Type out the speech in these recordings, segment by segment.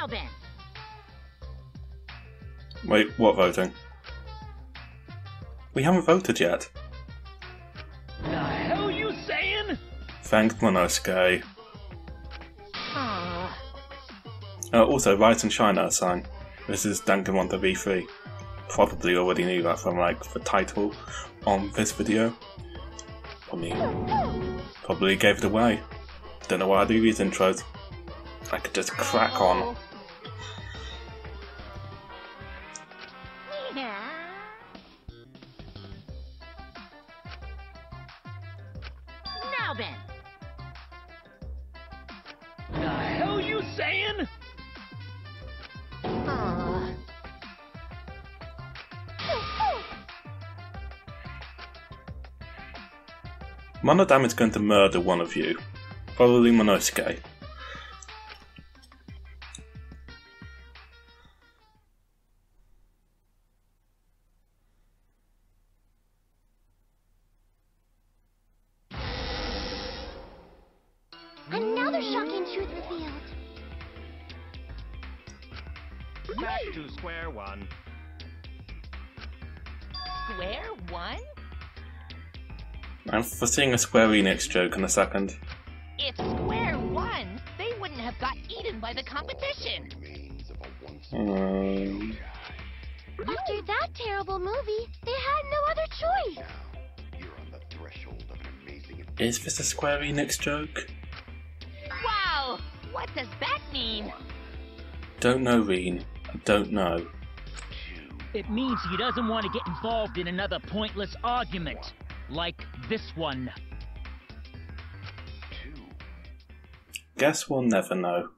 Now then. Wait, what voting? We haven't voted yet. The hell you saying? Thanks, Monosuke. Also, Rise and Shine are a sign. This is Danganronpa V3. Probably already knew that from like the title on this video. Probably gave it away. Don't know why I do these intros. I could just crack on. Now then. The hell you saying? Monodam is going to murder one of you. Probably Monosuke. Another shocking truth revealed. Back to square one. Square one? I'm foreseeing a Square Enix joke in a second. If Square won, they wouldn't have got eaten by the competition. After that terrible movie, they had no other choice. Is this a Square Enix joke? Wow! What does that mean? Don't know, Reen. I don't know. It means he doesn't want to get involved in another pointless argument. Like this one. Guess we'll never know.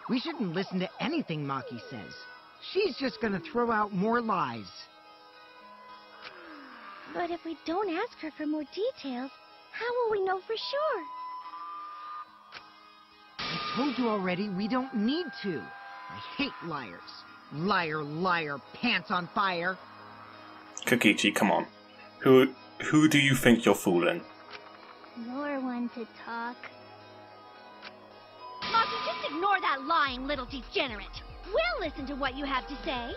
We shouldn't listen to anything Maki says. She's just gonna throw out more lies. But if we don't ask her for more details, how will we know for sure? I told you already, we don't need to. I hate liars. Liar, liar, pants on fire. Kokichi, come on. Who do you think you're fooling? You're one to talk. Maki, just ignore that lying little degenerate. We'll listen to what you have to say.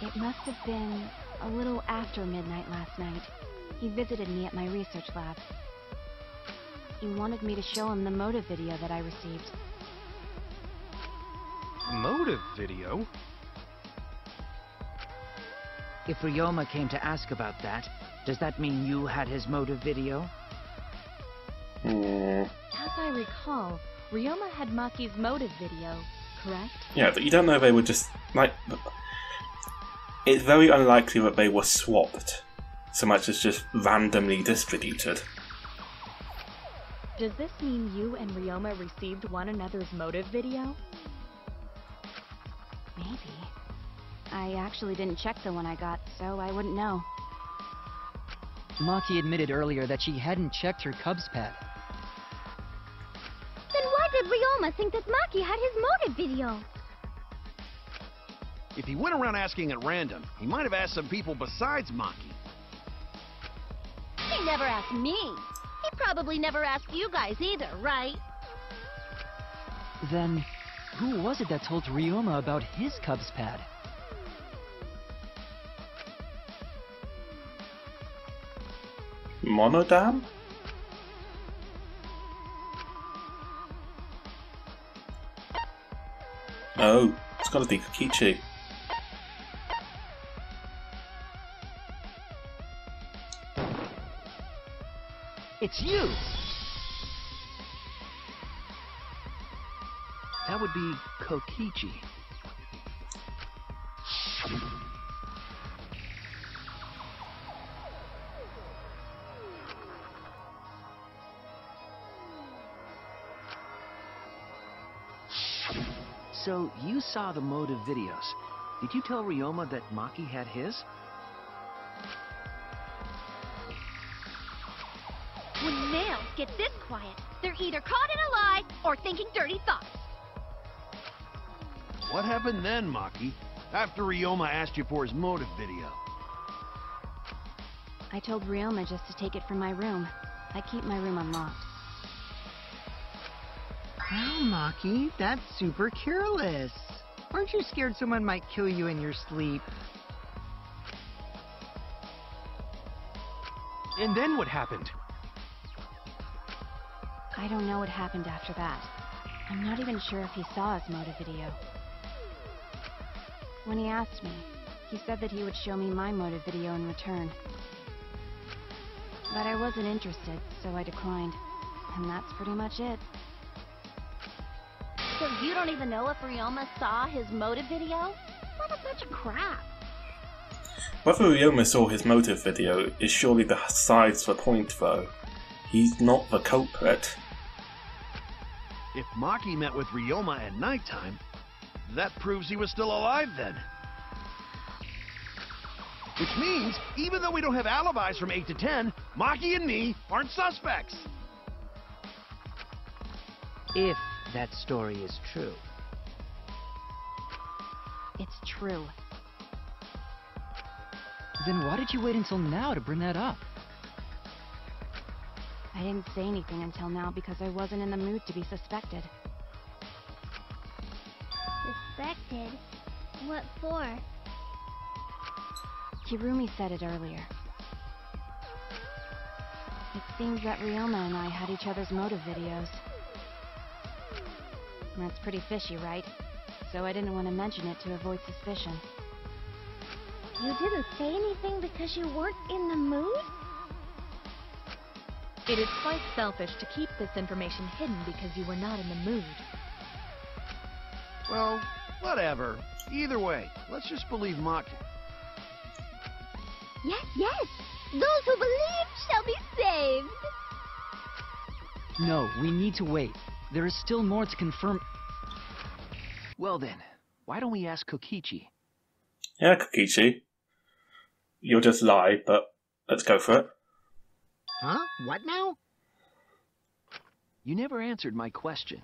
It must have been a little after midnight last night. He visited me at my research lab. He wanted me to show him the motive video that I received. Motive video? If Ryoma came to ask about that, does that mean you had his motive video? As I recall, Ryoma had Maki's motive video, correct? Yeah, but you don't know if they were just, like... It's very unlikely that they were swapped, so much as just randomly distributed. Does this mean you and Ryoma received one another's motive video? Maybe. I actually didn't check the one I got, so I wouldn't know. Maki admitted earlier that she hadn't checked her Cubs pad. Then why did Ryoma think that Maki had his motive video? If he went around asking at random, he might have asked some people besides Maki. He never asked me. He probably never asked you guys either, right? Then, who was it that told Ryoma about his Cubs pad? Monodam? Oh, it's gotta be Kokichi. It's you! That would be Kokichi. So, you saw the motive videos. Did you tell Ryoma that Maki had his? When males get this quiet, they're either caught in a lie or thinking dirty thoughts. What happened then, Maki? After Ryoma asked you for his motive video? I told Ryoma just to take it from my room. I keep my room unlocked. Wow, Maki, that's super careless. Aren't you scared someone might kill you in your sleep? And then what happened? I don't know what happened after that. I'm not even sure if he saw his motive video. When he asked me, he said that he would show me my motive video in return. But I wasn't interested, so I declined. And that's pretty much it. So you don't even know if Ryoma saw his motive video? What a bunch of crap. Whether Ryoma saw his motive video is surely besides the point, though. He's not the culprit. If Maki met with Ryoma at nighttime, that proves he was still alive then. Which means, even though we don't have alibis from 8 to 10, Maki and me aren't suspects. If that story is true. It's true. Then why did you wait until now to bring that up? I didn't say anything until now because I wasn't in the mood to be suspected. Suspected? What for? Kirumi said it earlier. It seems that Ryoma and I had each other's motive videos. That's pretty fishy, right? So I didn't want to mention it to avoid suspicion. You didn't say anything because you weren't in the mood? It is quite selfish to keep this information hidden because you were not in the mood. Well, whatever. Either way, let's just believe Maki. Yes, yes! Those who believe shall be saved! No, we need to wait. There is still more to confirm. Well then, why don't we ask Kokichi? Yeah, Kokichi. You'll just lie, but let's go for it. Huh? What now? You never answered my question.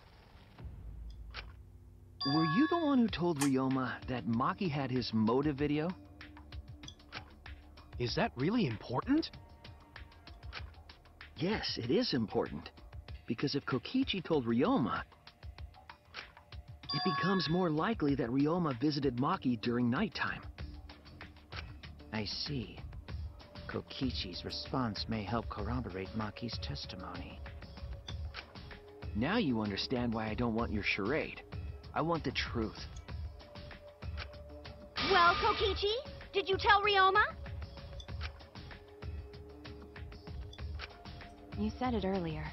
Were you the one who told Ryoma that Maki had his motive video? Is that really important? Yes, it is important. Because if Kokichi told Ryoma, it becomes more likely that Ryoma visited Maki during nighttime. I see. Kokichi's response may help corroborate Maki's testimony. Now you understand why I don't want your charade. I want the truth. Well, Kokichi, did you tell Ryoma? You said it earlier.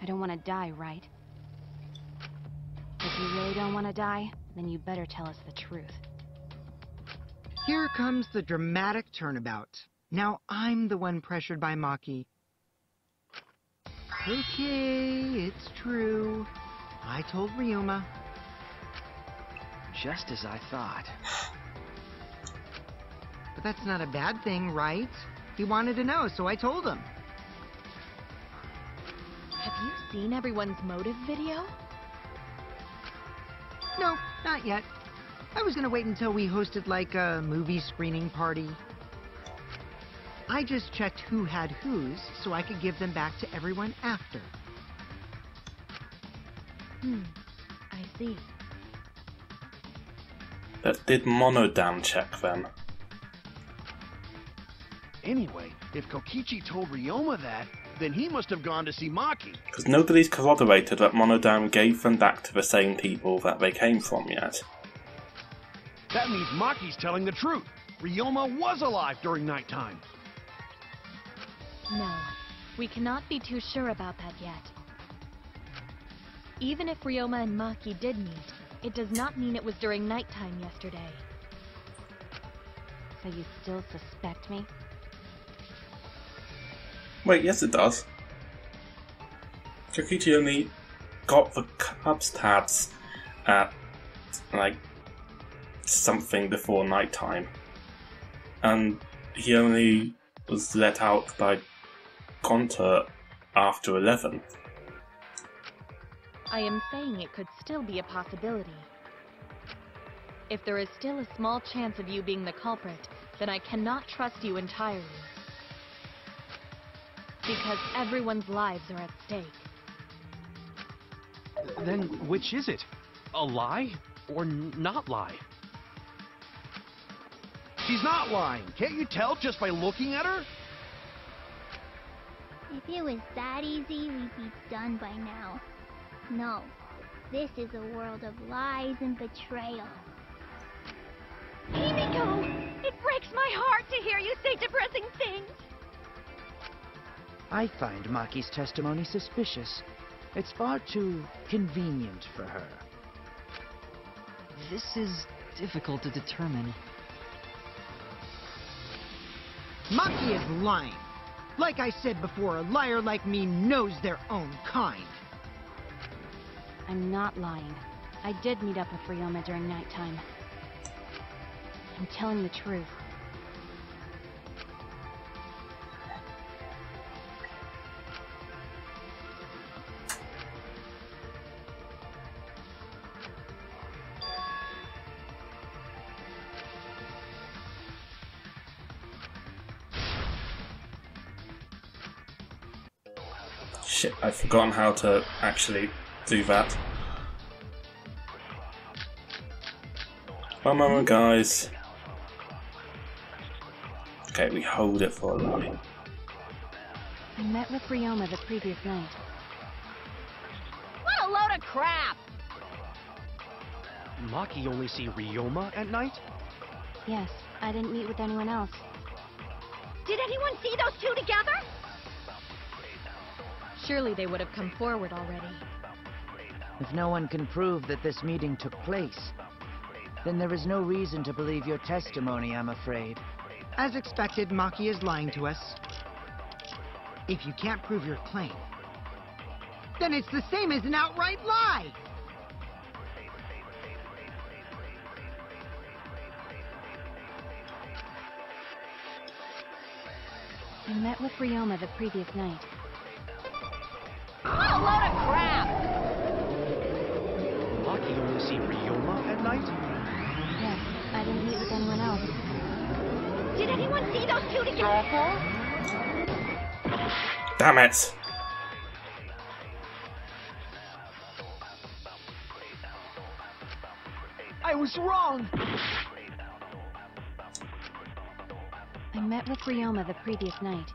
I don't want to die, right? If you really don't want to die, then you better tell us the truth. Here comes the dramatic turnabout. Now I'm the one pressured by Maki. Okay, it's true. I told Ryoma. Just as I thought. But that's not a bad thing, right? He wanted to know, so I told him. Have you seen everyone's motive video? No, not yet. I was gonna wait until we hosted like a movie screening party. I just checked who had whose so I could give them back to everyone after. I see. But did Monodam check them? Anyway, if Kokichi told Ryoma that, then he must have gone to see Maki. Because nobody's corroborated that Monodam gave them back to the same people that they came from yet. That means Maki's telling the truth. Ryoma was alive during nighttime. No, we cannot be too sure about that yet. Even if Ryoma and Maki did meet, it does not mean it was during nighttime yesterday. So you still suspect me? Wait, yes it does. Kokichi only got the Cubs tabs at, like, something before nighttime. And he only was let out by Gonta after 11. I am saying it could still be a possibility. If there is still a small chance of you being the culprit, then I cannot trust you entirely. Because everyone's lives are at stake. Then which is it? A lie or not lie? She's not lying. Can't you tell just by looking at her? If it was that easy, we'd be done by now. No. This is a world of lies and betrayal. Himiko! It breaks my heart to hear you say depressing things! I find Maki's testimony suspicious. It's far too convenient for her. This is difficult to determine. Maki is lying. Like I said before, a liar like me knows their own kind. I'm not lying. I did meet up with Ryoma during nighttime. I'm telling the truth. Shit, I've forgotten how to actually do that. One moment, guys. Okay, we hold it for a lie. I met with Ryoma the previous night. What a load of crap! Maki only see Ryoma at night? Yes, I didn't meet with anyone else. Did anyone see those two together? Surely they would have come forward already. If no one can prove that this meeting took place, then there is no reason to believe your testimony, I'm afraid. As expected, Maki is lying to us. If you can't prove your claim, then it's the same as an outright lie! I met with Ryoma the previous night. What a load of crap! Maki only see Ryoma at night? Yes, I didn't meet with anyone else. Did anyone see those two together? Damn it! I was wrong! I met with Ryoma the previous night.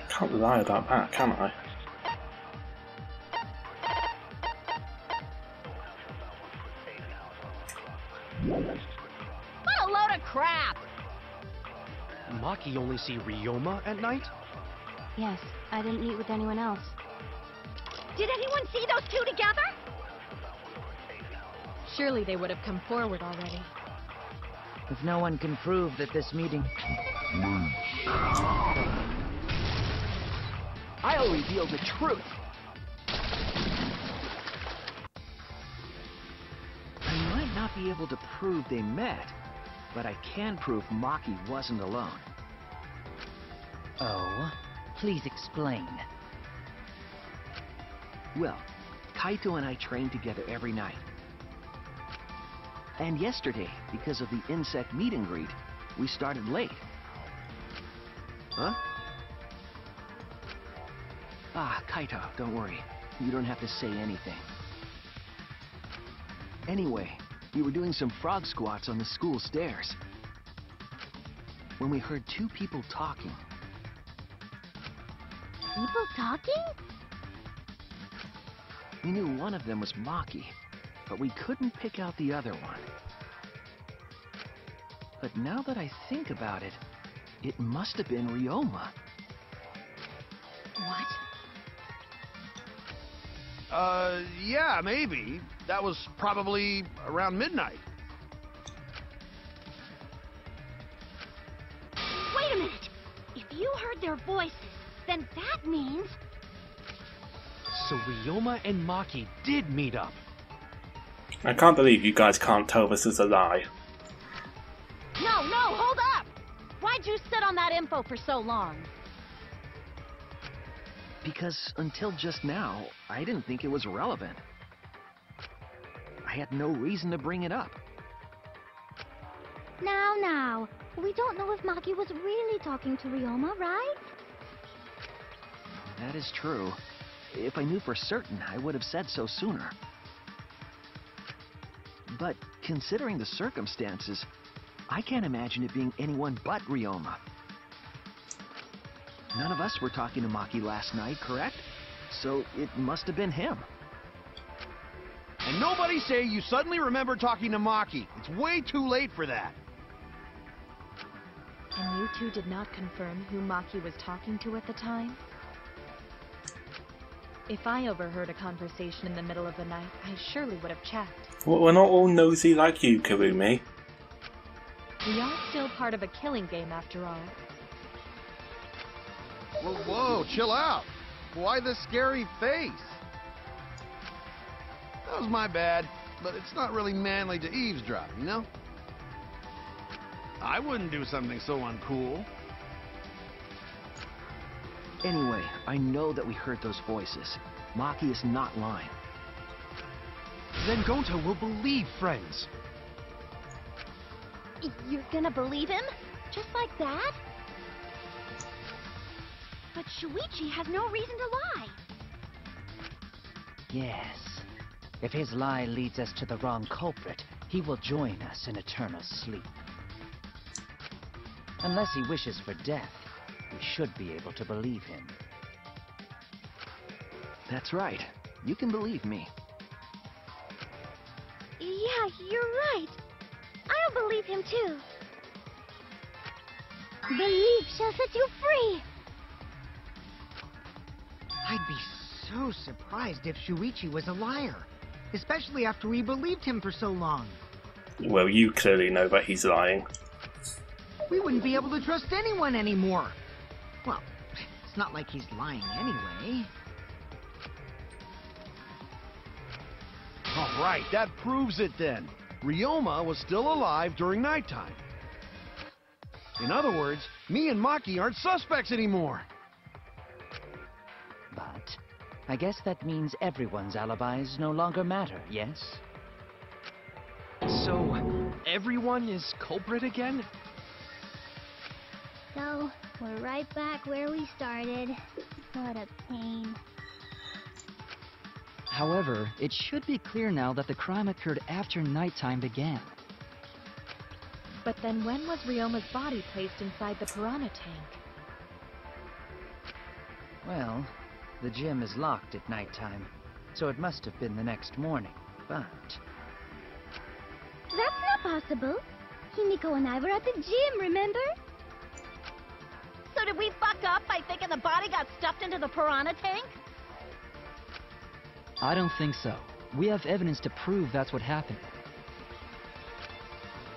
Can't lie about that, can I? What a load of crap! Maki only see Ryoma at night? Yes, I didn't meet with anyone else. Did anyone see those two together? Surely they would have come forward already. If no one can prove that this meeting... I'll reveal the truth! I might not be able to prove they met, but I can prove Maki wasn't alone. Oh? Please explain. Well, Kaito and I train together every night. And yesterday, because of the insect meet and greet, we started late. Huh? Ah, Kaito, don't worry. You don't have to say anything. Anyway, we were doing some frog squats on the school stairs when we heard two people talking. People talking? We knew one of them was Maki, but we couldn't pick out the other one. But now that I think about it, it must have been Ryoma. What? Yeah, maybe. That was probably around midnight. Wait a minute! If you heard their voices, then that means... So Ryoma and Maki did meet up. I can't believe you guys can't tell this is a lie. No, hold up! Why'd you sit on that info for so long? Because until just now, I didn't think it was relevant. I had no reason to bring it up. Now, we don't know if Maki was really talking to Ryoma, right? That is true. If I knew for certain, I would have said so sooner. But considering the circumstances, I can't imagine it being anyone but Ryoma. None of us were talking to Maki last night, correct? So it must have been him. And nobody say you suddenly remember talking to Maki. It's way too late for that. And you two did not confirm who Maki was talking to at the time? If I overheard a conversation in the middle of the night, I surely would have checked. Well, we're not all nosy like you, Kurumi. We are still part of a killing game after all. Whoa, chill out. Why the scary face? That was my bad, but it's not really manly to eavesdrop, you know? I wouldn't do something so uncool. Anyway, I know that we heard those voices. Maki is not lying. Then Gonta will believe friends. You're gonna believe him? Just like that? But Shuichi has no reason to lie. Yes. If his lie leads us to the wrong culprit, he will join us in eternal sleep. Unless he wishes for death, we should be able to believe him. That's right. You can believe me. Yeah, you're right. I'll believe him too. Belief shall set you free. I'd be so surprised if Shuichi was a liar. Especially after we believed him for so long. Well, you clearly know that he's lying. We wouldn't be able to trust anyone anymore. Well, it's not like he's lying anyway. All right, that proves it then. Ryoma was still alive during nighttime. In other words, me and Maki aren't suspects anymore. But I guess that means everyone's alibis no longer matter, yes? So, everyone is culprit again? So, we're right back where we started. What a pain. However, it should be clear now that the crime occurred after nighttime began. But then when was Ryoma's body placed inside the piranha tank? Well, the gym is locked at nighttime, so it must have been the next morning, but... That's not possible. Himiko and I were at the gym, remember? So did we fuck up by thinking the body got stuffed into the piranha tank? I don't think so. We have evidence to prove that's what happened.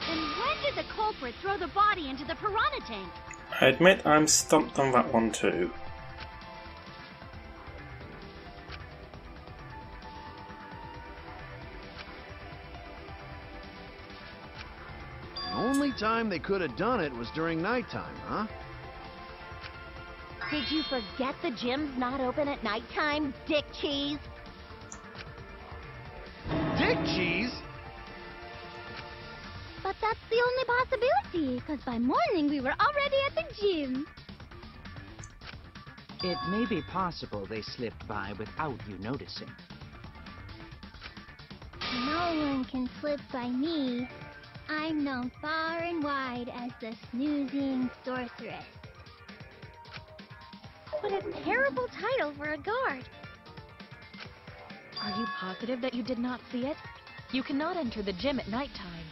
And when did the culprit throw the body into the piranha tank? I admit I'm stumped on that one too. The only time they could have done it was during nighttime, huh? Did you forget the gym's not open at nighttime, dick cheese? Dick cheese? But that's the only possibility, because by morning we were already at the gym. It may be possible they slipped by without you noticing. No one can slip by me. I'm known far and wide as the snoozing sorceress. What a terrible title for a guard. Are you positive that you did not see it? You cannot enter the gym at nighttime.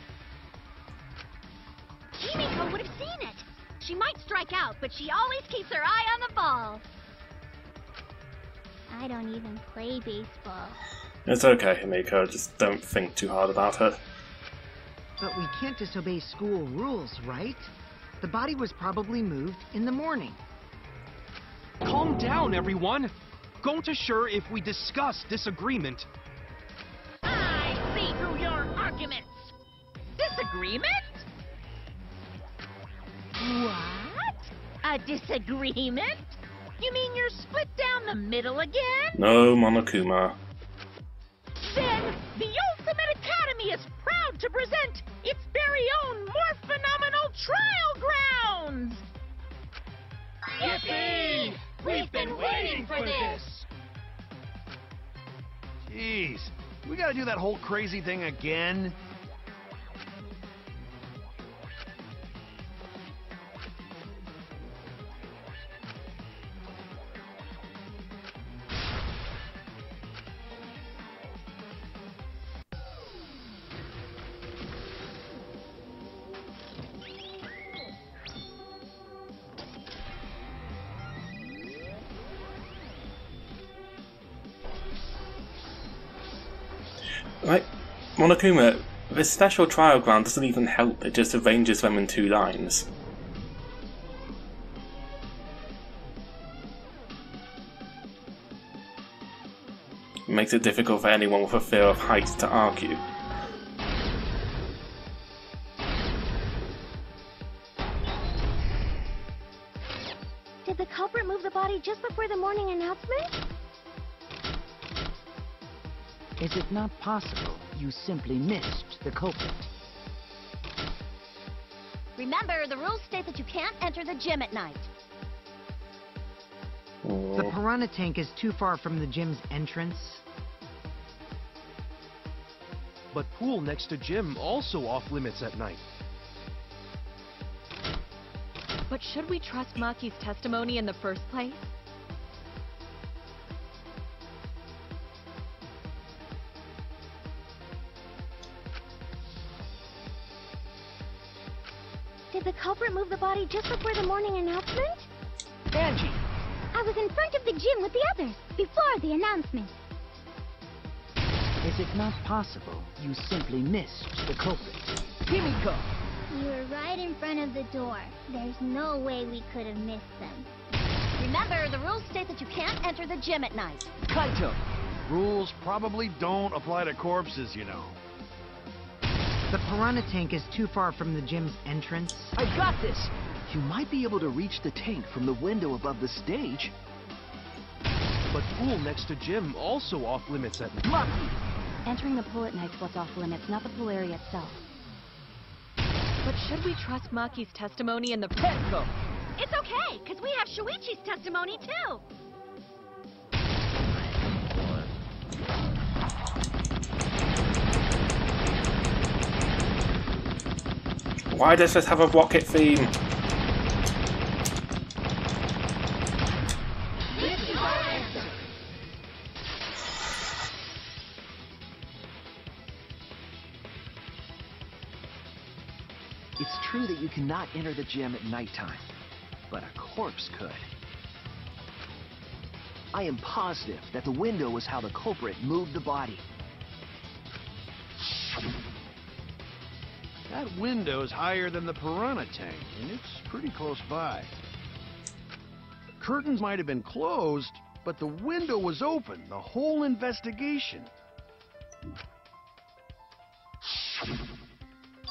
Himiko would have seen it. She might strike out, but she always keeps her eye on the ball. I don't even play baseball. It's okay, Himiko, just don't think too hard about it. But we can't disobey school rules, right? The body was probably moved in the morning. Calm down, everyone! Gonta sure if we discuss disagreement. I see through your arguments. Disagreement? What? A disagreement? You mean you're split down the middle again? No, Monokuma. Then, the Ultimate Academy is proud to present its very own more phenomenal trial grounds! Yippee! We've been waiting for this! Jeez, we gotta do that whole crazy thing again? Like, Monokuma, this special trial ground doesn't even help, it just arranges them in 2 lines. It makes it difficult for anyone with a fear of heights to argue. Did the culprit move the body just before the morning announcement? Is it not possible you simply missed the culprit? Remember, the rules state that you can't enter the gym at night. The piranha tank is too far from the gym's entrance. But pool next to gym also off limits at night. But should we trust Maki's testimony in the first place? Did the culprit move the body just before the morning announcement? Angie! I was in front of the gym with the others, before the announcement. Is it not possible you simply missed the culprit? Kimiko! You were right in front of the door. There's no way we could have missed them. Remember, the rules state that you can't enter the gym at night. Kaito! Rules probably don't apply to corpses, you know. The piranha tank is too far from the gym's entrance. I got this! You might be able to reach the tank from the window above the stage. But pool next to gym also off limits at night. Maki! Entering the pool at night's what's off limits, not the pool area itself. But should we trust Maki's testimony in the... Petko! It's okay, because we have Shuichi's testimony, too. Why does this have a rocket theme? It's true that you cannot enter the gym at nighttime, but a corpse could. I am positive that the window was how the culprit moved the body. That window's higher than the piranha tank, and it's pretty close by. The curtains might have been closed, but the window was open the whole investigation.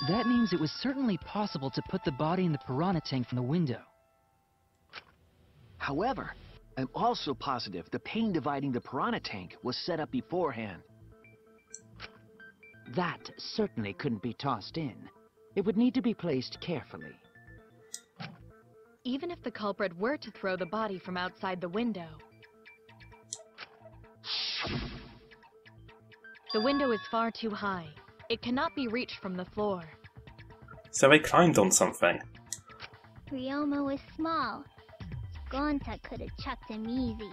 That means it was certainly possible to put the body in the piranha tank from the window. However, I'm also positive the pane dividing the piranha tank was set up beforehand. That certainly couldn't be tossed in. It would need to be placed carefully. Even if the culprit were to throw the body from outside the window, the window is far too high. It cannot be reached from the floor. So they climbed on something. Ryoma was small. Gonta could have chucked him easy.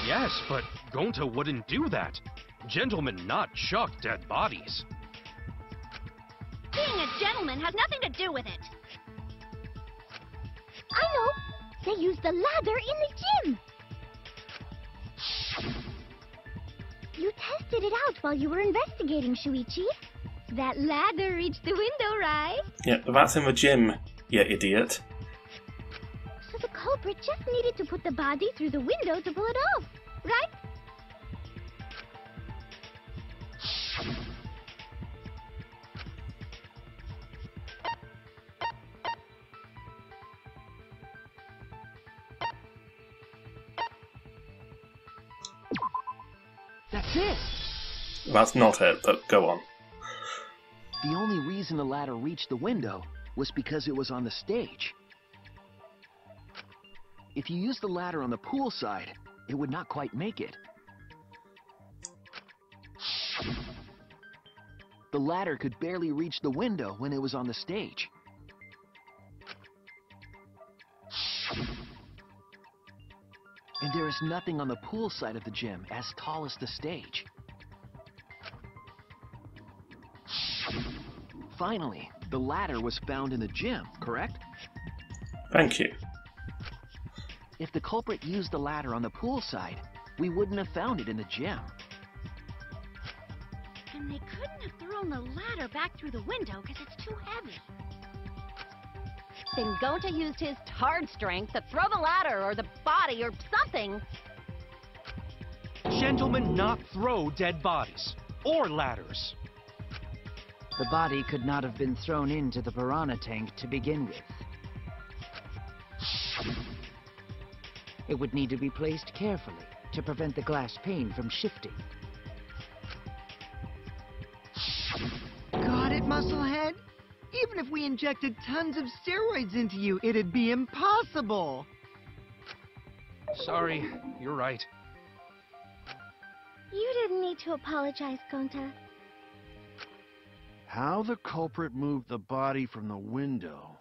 Yes, but Gonta wouldn't do that. Gentlemen not chuck dead bodies. Being a gentleman has nothing to do with it. I know! They used the ladder in the gym! You tested it out while you were investigating, Shuichi. That ladder reached the window, right? Yeah, but that's in the gym, you idiot. So the culprit just needed to put the body through the window to pull it off, right? it! That's not it, but go on. The only reason the ladder reached the window was because it was on the stage. If you used the ladder on the pool side, it would not quite make it. The ladder could barely reach the window when it was on the stage. And there is nothing on the pool side of the gym as tall as the stage. Finally, the ladder was found in the gym, correct? Thank you. If the culprit used the ladder on the pool side, we wouldn't have found it in the gym. And they couldn't have thrown the ladder back through the window because it's too heavy. Then Gonta used his tard strength to throw the ladder or the body or something. Gentlemen not throw dead bodies. Or ladders. The body could not have been thrown into the piranha tank to begin with. It would need to be placed carefully to prevent the glass pane from shifting. Got it, Musclehead? Even if we injected tons of steroids into you, it'd be impossible. Sorry, you're right. You didn't need to apologize, Gonta. How the culprit moved the body from the window.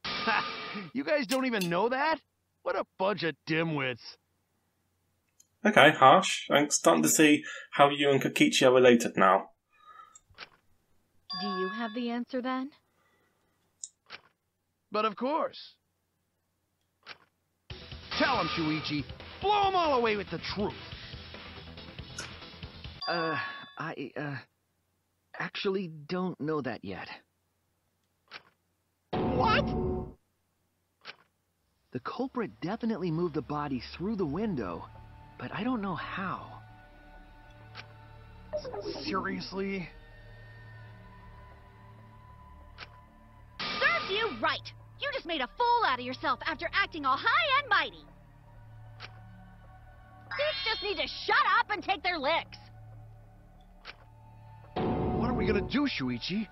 Ha! You guys don't even know that? What a bunch of dimwits. Okay, Harsh. I'm starting to see how you and Kokichi are related now. Do you have the answer then? But of course. Tell him, Shuichi. Blow them all away with the truth. I actually don't know that yet. What? The culprit definitely moved the body through the window, but I don't know how. Seriously? Serves you right! You just made a fool out of yourself after acting all high and mighty! Thieves just need to shut up and take their licks! What are we gonna do, Shuichi?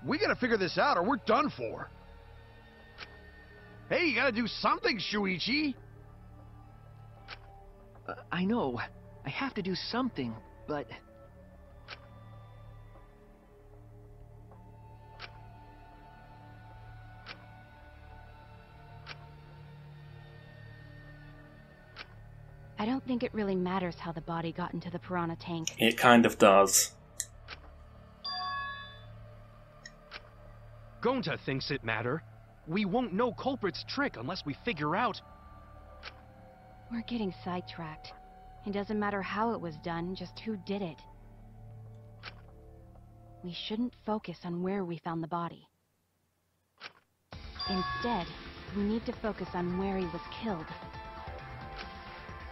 We gotta figure this out or we're done for. Hey, you gotta do something, Shuichi! I know. I have to do something, but... I don't think it really matters how the body got into the piranha tank. It kind of does. Gonta thinks it matter. We won't know culprit's trick unless we figure out... We're getting sidetracked. It doesn't matter how it was done, just who did it. We shouldn't focus on where we found the body. Instead, we need to focus on where he was killed.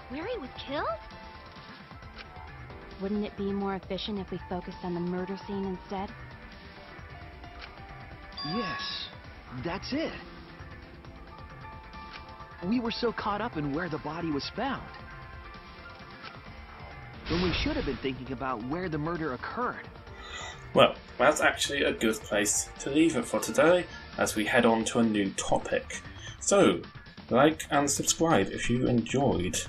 Where he was killed? Wouldn't it be more efficient if we focused on the murder scene instead? Yes, that's it. We were so caught up in where the body was found, when we should have been thinking about where the murder occurred. Well, that's actually a good place to leave it for today as we head on to a new topic. So, like and subscribe if you enjoyed.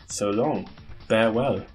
So long, bear well.